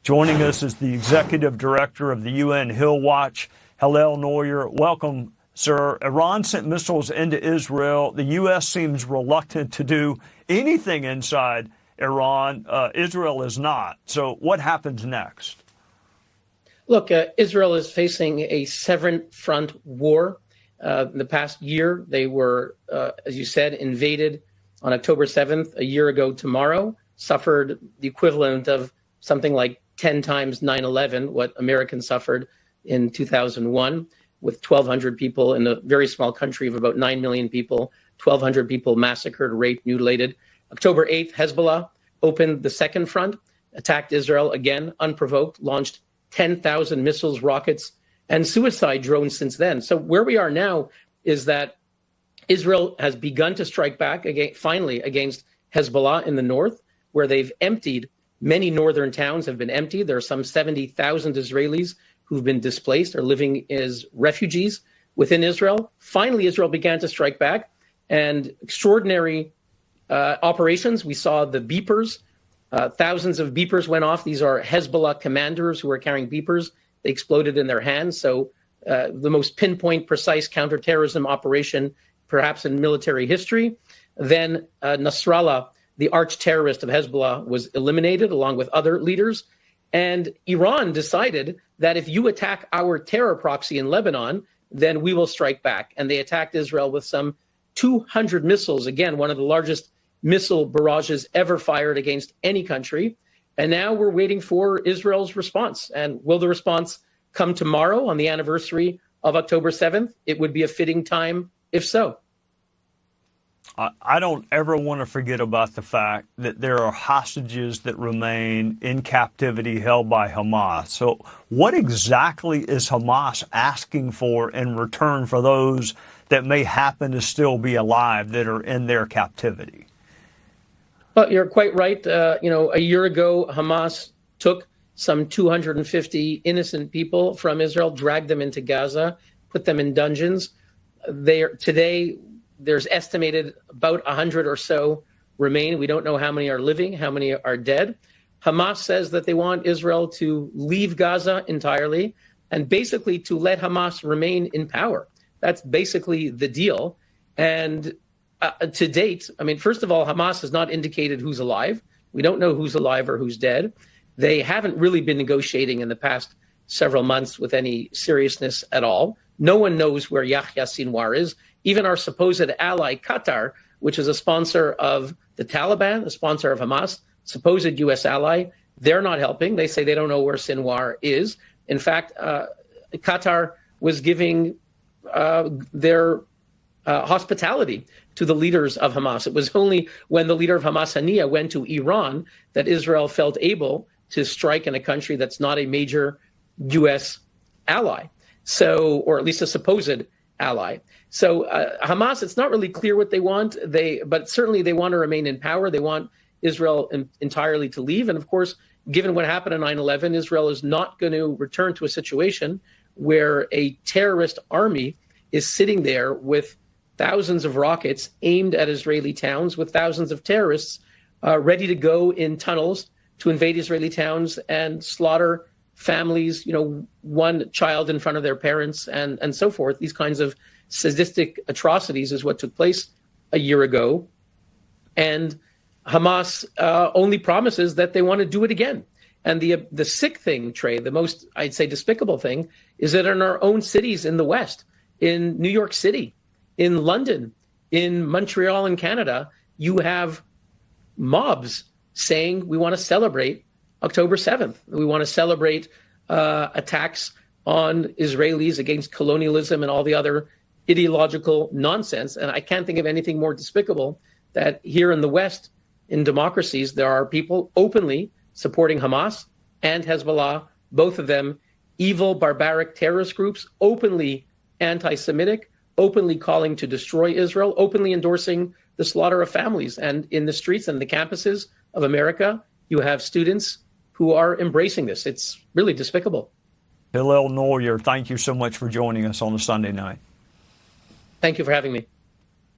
Joining us is the executive director of the UN Hill Watch, Hillel Neuer. Welcome, sir. Iran sent missiles into Israel. The U.S. seems reluctant to do anything inside Iran. Israel is not. So what happens next? Look, Israel is facing a seven-front war. In the past year, they were, as you said, invaded on October 7th, a year ago tomorrow, suffered the equivalent of something like 10 times 9/11, what Americans suffered in 2001, with 1,200 people in a very small country of about 9 million people, 1,200 people massacred, raped, mutilated. October 8th, Hezbollah opened the second front, attacked Israel again, unprovoked, launched 10,000 missiles, rockets, and suicide drones since then. So where we are now is that Israel has begun to strike back finally against Hezbollah in the north, where they've emptied many northern towns have been emptied. There are some 70,000 Israelis who've been displaced or living as refugees within Israel. Finally, Israel began to strike back, and extraordinary operations. We saw the beepers. Thousands of beepers went off. These are Hezbollah commanders who are carrying beepers. They exploded in their hands. So the most pinpoint, precise counterterrorism operation, perhaps in military history. Then Nasrallah, the arch-terrorist of Hezbollah, was eliminated along with other leaders. And Iran decided that if you attack our terror proxy in Lebanon, then we will strike back. And they attacked Israel with some 200 missiles. Again, one of the largest missile barrages ever fired against any country. And now we're waiting for Israel's response. And will the response come tomorrow on the anniversary of October 7th? It would be a fitting time if so. I don't ever want to forget about the fact that there are hostages that remain in captivity held by Hamas. So what exactly is Hamas asking for in return for those that may happen to still be alive that are in their captivity? Well, you're quite right. A year ago, Hamas took some 250 innocent people from Israel, dragged them into Gaza, put them in dungeons. Today, there's estimated about 100 or so remain. We don't know how many are living, how many are dead. Hamas says that they want Israel to leave Gaza entirely and basically to let Hamas remain in power. That's basically the deal. And to date, first of all, Hamas has not indicated who's alive. We don't know who's alive or who's dead. They haven't really been negotiating in the past several months with any seriousness at all. No one knows where Yahya Sinwar is. Even our supposed ally, Qatar, which is a sponsor of the Taliban, a sponsor of Hamas, supposed U.S. ally, they're not helping. They say they don't know where Sinwar is. In fact, Qatar was giving their hospitality to the leaders of Hamas. It was only when the leader of Hamas, Haniya, went to Iran that Israel felt able to strike in a country that's not a major U.S. ally, or at least a supposed ally. So Hamas, it's not really clear what they want. But certainly they want to remain in power. They want Israel entirely to leave. And of course, given what happened on 9/11, Israel is not going to return to a situation where a terrorist army is sitting there with thousands of rockets aimed at Israeli towns, with thousands of terrorists ready to go in tunnels to invade Israeli towns and slaughter families, one child in front of their parents and so forth. These kinds of sadistic atrocities is what took place a year ago. And Hamas only promises that they want to do it again. And the sick thing, Trey, the most, I'd say, despicable thing, is that in our own cities in the West, in New York City, in London, in Montreal in Canada, you have mobs saying we want to celebrate October 7th. We want to celebrate attacks on Israelis against colonialism and all the other ideological nonsense. And I can't think of anything more despicable that here in the West, in democracies, there are people openly supporting Hamas and Hezbollah, both of them evil, barbaric terrorist groups, openly anti-Semitic, openly calling to destroy Israel, openly endorsing the slaughter of families. And in the streets and the campuses of America, you have students who are embracing this. It's really despicable. Hillel Neuer, thank you so much for joining us on a Sunday night. Thank you for having me.